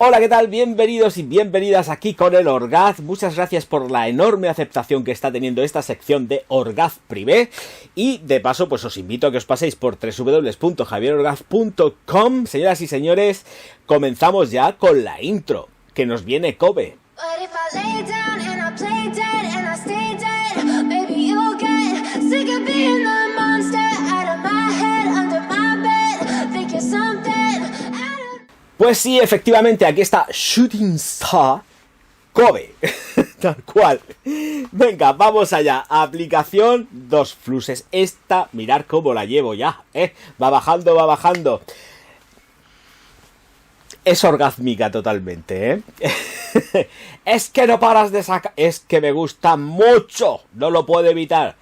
Hola, ¿qué tal? Bienvenidos y bienvenidas aquí con el Orgaz. Muchas gracias por la enorme aceptación que está teniendo esta sección de Orgaz Privé. Y de paso, pues os invito a que os paséis por www.javierorgaz.com. Señoras y señores, comenzamos ya con la intro, que nos viene Kobe. Pues sí, efectivamente, aquí está Shooting Star Kobe. Tal cual. Venga, vamos allá. Aplicación 2 fluses. Esta, mirad cómo la llevo ya. Va bajando, va bajando. Es orgásmica totalmente, Es que no paras de sacar. Es que me gusta mucho. No lo puedo evitar.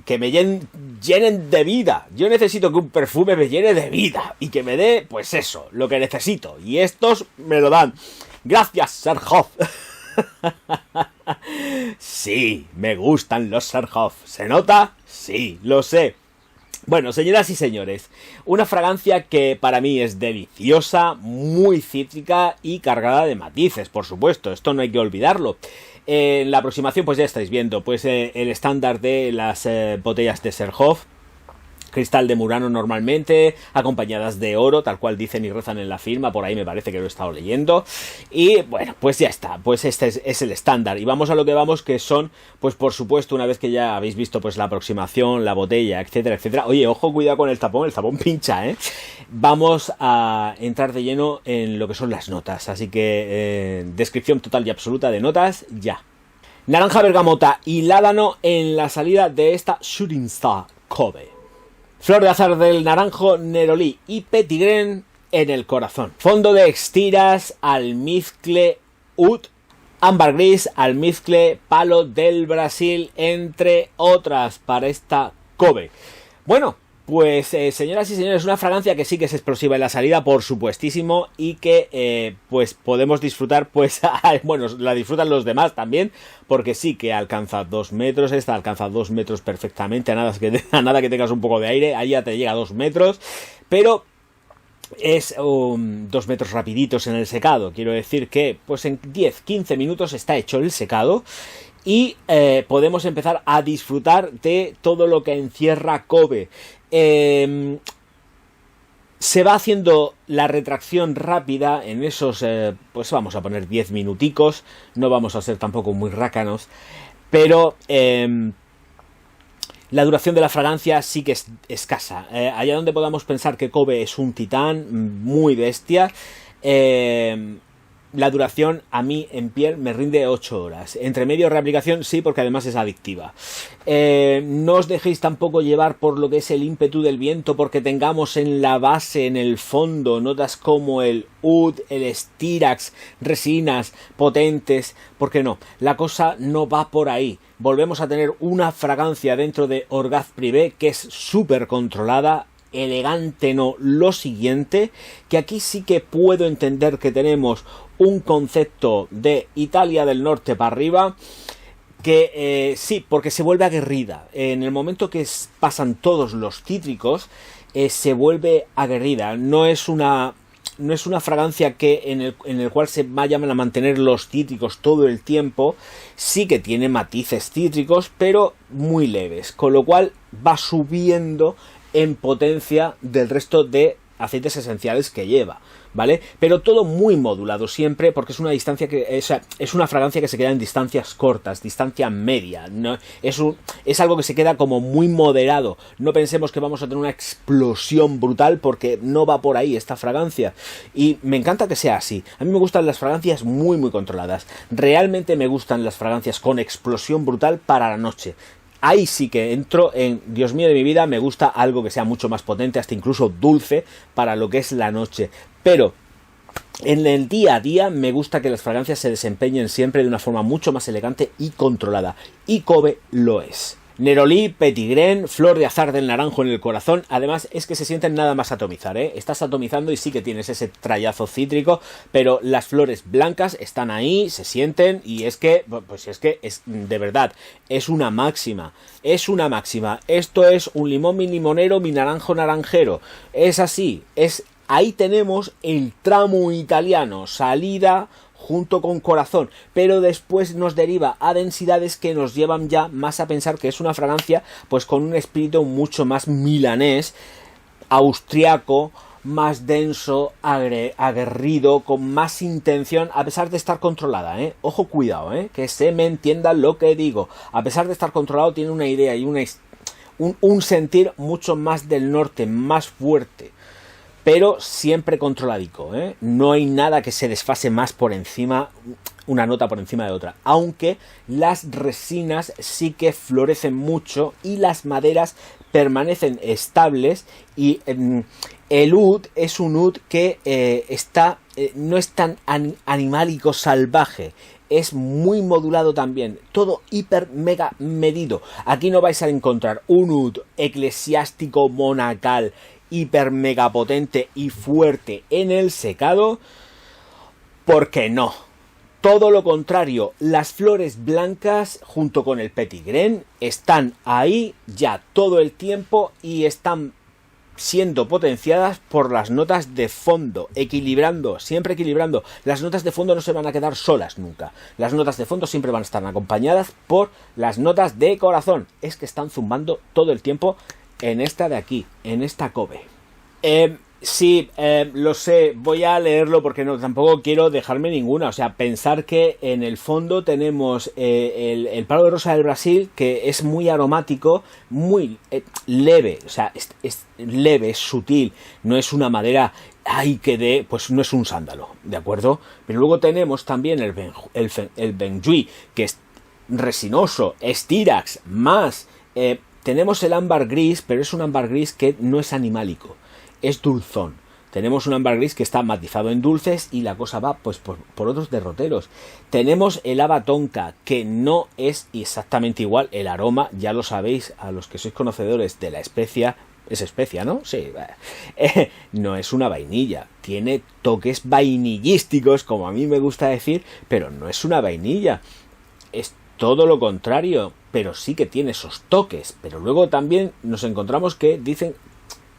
Que me llenen de vida. Yo necesito que un perfume me llene de vida y que me dé, pues eso, lo que necesito. Y estos me lo dan. Gracias, Serhoff. Sí, me gustan los Serhoff. ¿Se nota? Sí, lo sé. Bueno, señoras y señores, una fragancia que para mí es deliciosa, muy cítrica y cargada de matices, por supuesto. Esto no hay que olvidarlo. En la aproximación pues ya estáis viendo pues el estándar de las botellas de Serhoff, cristal de Murano normalmente, acompañadas de oro, tal cual dicen y rezan en la firma, por ahí me parece que lo he estado leyendo. Y bueno, pues ya está, pues este es el estándar. Y vamos a lo que vamos, que son, pues por supuesto, una vez que ya habéis visto pues la aproximación, la botella, etcétera, etcétera. Oye, ojo, cuidado con el tapón pincha, Vamos a entrar de lleno en lo que son las notas, así que descripción total y absoluta de notas, ya. Naranja bergamota y ládano en la salida de esta Shooting Star Kobe. Flor de azar del naranjo, nerolí y petigren en el corazón. Fondo de extiras, almizcle, oud, ámbar gris, almizcle, palo del Brasil, entre otras para esta Kobe. Bueno, pues señoras y señores, una fragancia que sí que es explosiva en la salida, por supuestísimo, y que pues podemos disfrutar, pues bueno, la disfrutan los demás también, porque sí que alcanza 2 metros, esta alcanza 2 metros perfectamente, a nada que tengas un poco de aire, ahí ya te llega a 2 metros, pero es 2 metros rapiditos en el secado. Quiero decir que pues en 10-15 minutos está hecho el secado y podemos empezar a disfrutar de todo lo que encierra Kobe. Se va haciendo la retracción rápida en esos, pues vamos a poner 10 minuticos, no vamos a ser tampoco muy rácanos, pero la duración de la fragancia sí que es escasa. Allá donde podamos pensar que Kobe es un titán muy bestia, la duración a mí en piel me rinde 8 horas. Entre medio reaplicación sí, porque además es adictiva. No os dejéis tampoco llevar por lo que es el ímpetu del viento, porque tengamos en la base, en el fondo, notas como el oud, el styrax, resinas potentes. ¿Por qué no? La cosa no va por ahí. Volvemos a tener una fragancia dentro de Orgaz Privé que es súper controlada, elegante, no, lo siguiente, que aquí sí que puedo entender que tenemos un concepto de Italia del norte para arriba, que sí, porque se vuelve aguerrida. En el momento que pasan todos los cítricos, se vuelve aguerrida. No es una fragancia que en el cual se vayan a mantener los cítricos todo el tiempo. Sí que tiene matices cítricos, pero muy leves, con lo cual va subiendo en potencia del resto de aceites esenciales que lleva, ¿vale? Pero todo muy modulado siempre, porque es una distancia es una fragancia que se queda en distancias cortas, distancia media, ¿no? Es algo que se queda como muy moderado. No pensemos que vamos a tener una explosión brutal, porque no va por ahí esta fragancia. Y me encanta que sea así. A mí me gustan las fragancias muy muy controladas. Realmente me gustan las fragancias con explosión brutal para la noche. Ahí sí que entro en, Dios mío de mi vida, me gusta algo que sea mucho más potente, hasta incluso dulce para lo que es la noche. Pero en el día a día me gusta que las fragancias se desempeñen siempre de una forma mucho más elegante y controlada. Y Kobe lo es. Nerolí, petigren, flor de azar del naranjo en el corazón. Además es que se sienten nada más atomizar, Estás atomizando y sí que tienes ese trayazo cítrico, pero las flores blancas están ahí, se sienten, y es que, pues es que es de verdad, es una máxima. Es una máxima. Esto es un limón mi limonero, mi naranjo naranjero. Es así, es ahí tenemos el tramo italiano, salida junto con corazón, pero después nos deriva a densidades que nos llevan ya más a pensar que es una fragancia pues con un espíritu mucho más milanés, austriaco, más denso, aguerrido, con más intención, a pesar de estar controlada, ojo, cuidado, que se me entienda lo que digo. A pesar de estar controlado, tiene una idea y un sentir mucho más del norte, más fuerte, pero siempre controladico, No hay nada que se desfase más por encima, una nota por encima de otra, aunque las resinas sí que florecen mucho y las maderas permanecen estables, y el oud es un oud que no es tan animálico salvaje, es muy modulado también, todo hiper mega medido. Aquí no vais a encontrar un oud eclesiástico monacal hiper mega potente y fuerte en el secado, porque no. Todo lo contrario, las flores blancas junto con el petit grain están ahí ya todo el tiempo y están siendo potenciadas por las notas de fondo, siempre equilibrando. Las notas de fondo no se van a quedar solas nunca. Las notas de fondo siempre van a estar acompañadas por las notas de corazón. Es que están zumbando todo el tiempo en esta de aquí, en esta Cove. Sí, lo sé, voy a leerlo porque tampoco quiero dejarme ninguna. O sea, pensar que en el fondo tenemos el palo de rosa del Brasil, que es muy aromático, muy leve, o sea, es leve, es sutil, no es una madera, pues no es un sándalo, ¿de acuerdo? Pero luego tenemos también el Benjuí, que es resinoso, es Styrax, más tenemos el ámbar gris, pero es un ámbar gris que no es animálico, es dulzón. Tenemos un ámbar gris que está matizado en dulces y la cosa va pues por otros derroteros. Tenemos el haba tonka, que no es exactamente igual. El aroma, ya lo sabéis, a los que sois conocedores de la especia, es especia, ¿no? Sí. No es una vainilla. Tiene toques vainillísticos, como a mí me gusta decir, pero no es una vainilla. Es todo lo contrario, pero sí que tiene esos toques. Pero luego también nos encontramos que dicen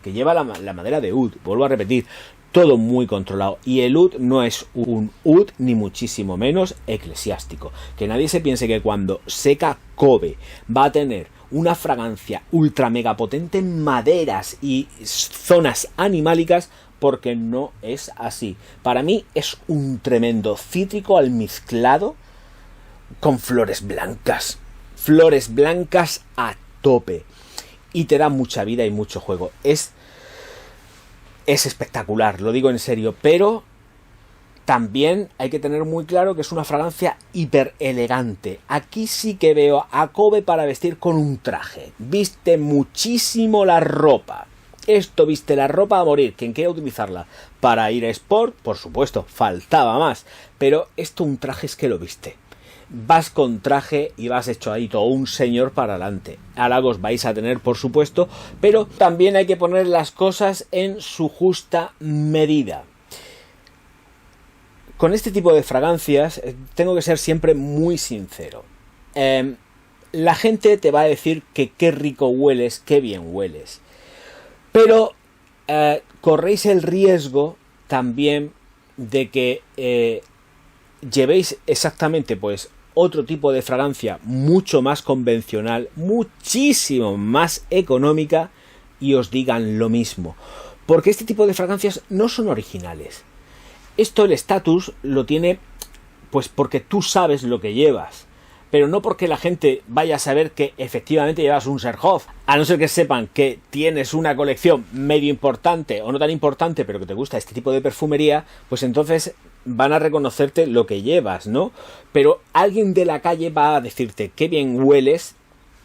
que lleva la madera de oud, vuelvo a repetir, todo muy controlado, y el oud no es un oud ni muchísimo menos eclesiástico. Que nadie se piense que cuando seca Cove va a tener una fragancia ultra mega potente en maderas y zonas animálicas, porque no es así. Para mí es un tremendo cítrico almizclado con flores blancas a tope, y te da mucha vida y mucho juego. Es espectacular, lo digo en serio, pero también hay que tener muy claro que es una fragancia hiper elegante. Aquí sí que veo a Cove para vestir con un traje. Viste muchísimo la ropa. Esto viste la ropa a morir. ¿Quién quiera utilizarla para ir a sport? Por supuesto, faltaba más. Pero esto un traje es que lo viste. Vas con traje y vas hecho ahí todo un señor para adelante. Halagos vais a tener, por supuesto, pero también hay que poner las cosas en su justa medida. Con este tipo de fragancias tengo que ser siempre muy sincero. La gente te va a decir que qué rico hueles, qué bien hueles. Pero corréis el riesgo también de que llevéis exactamente pues otro tipo de fragancia mucho más convencional, muchísimo más económica, y os digan lo mismo, porque este tipo de fragancias no son originales. Esto el estatus lo tiene pues porque tú sabes lo que llevas, pero no porque la gente vaya a saber que efectivamente llevas un Serhoff. A no ser que sepan que tienes una colección medio importante o no tan importante, pero que te gusta este tipo de perfumería, pues entonces van a reconocerte lo que llevas, ¿no? Pero alguien de la calle va a decirte qué bien hueles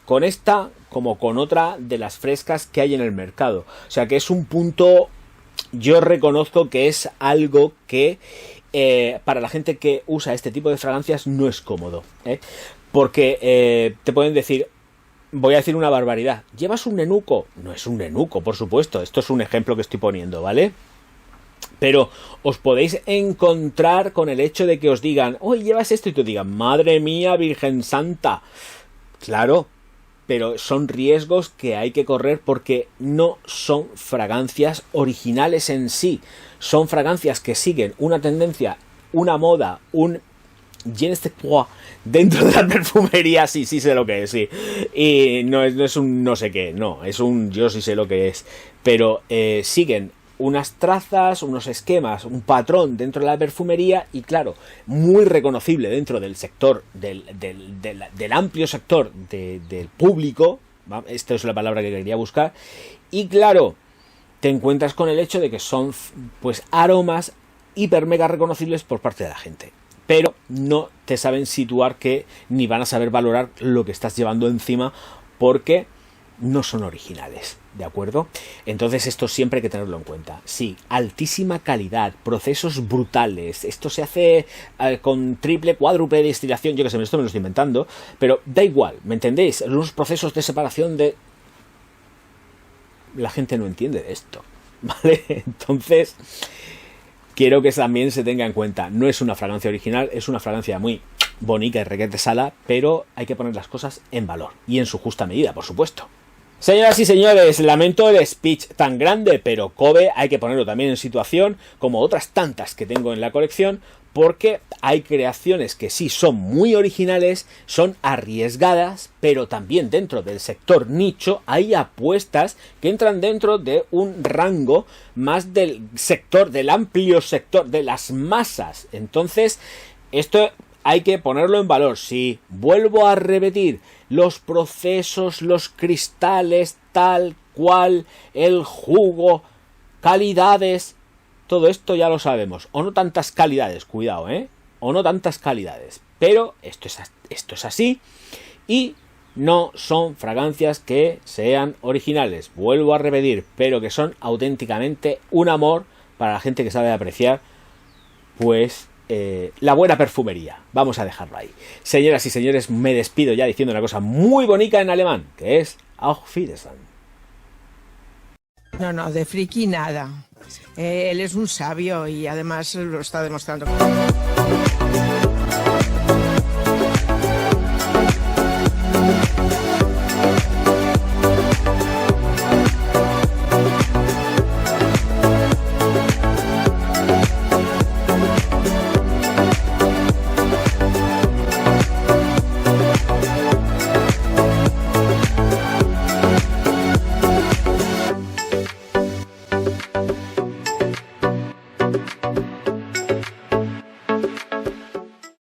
con esta como con otra de las frescas que hay en el mercado. O sea que es un punto, yo reconozco que es algo que para la gente que usa este tipo de fragancias no es cómodo, porque te pueden decir, voy a decir una barbaridad, ¿llevas un nenuco? No es un nenuco, por supuesto, esto es un ejemplo que estoy poniendo, ¿vale? Pero os podéis encontrar con el hecho de que os digan, oye, llevas esto, y te digan, madre mía, Virgen Santa. Claro, pero son riesgos que hay que correr porque no son fragancias originales en sí. Son fragancias que siguen una tendencia, una moda, un je ne sais quoi dentro de la perfumería. Sí sé lo que es, sí. Y no es un no sé qué, no, es un yo sí sé lo que es. Pero siguen unas trazas, unos esquemas, un patrón dentro de la perfumería y claro, muy reconocible dentro del sector, del amplio sector del público. Esta es la palabra que quería buscar. Y claro, te encuentras con el hecho de que son pues aromas hiper mega reconocibles por parte de la gente, pero no te saben situar ni van a saber valorar lo que estás llevando encima porque no son originales, ¿de acuerdo? Entonces esto siempre hay que tenerlo en cuenta. Sí, altísima calidad, procesos brutales, esto se hace con triple, cuádruple destilación, yo que sé, esto me lo estoy inventando, pero da igual, ¿me entendéis? Unos procesos de separación de... La gente no entiende de esto, ¿vale? Entonces, quiero que también se tenga en cuenta, no es una fragancia original, es una fragancia muy bonita y requete sala, pero hay que poner las cosas en valor y en su justa medida, por supuesto. Señoras y señores, lamento el speech tan grande, pero Kobe hay que ponerlo también en situación, como otras tantas que tengo en la colección, porque hay creaciones que sí son muy originales, son arriesgadas, pero también dentro del sector nicho hay apuestas que entran dentro de un rango más del sector, del amplio sector, de las masas. Entonces, esto hay que ponerlo en valor. Sí, vuelvo a repetir, los procesos, los cristales, tal cual, el jugo, calidades, todo esto ya lo sabemos. O no tantas calidades, cuidado, o no tantas calidades. Pero esto es así y no son fragancias que sean originales. Vuelvo a repetir, pero que son auténticamente un amor para la gente que sabe apreciar, pues... la buena perfumería. Vamos a dejarlo ahí. Señoras y señores, me despido ya diciendo una cosa muy bonita en alemán, que es Auf Wiedersehen. No, de friki nada. Él es un sabio y además lo está demostrando.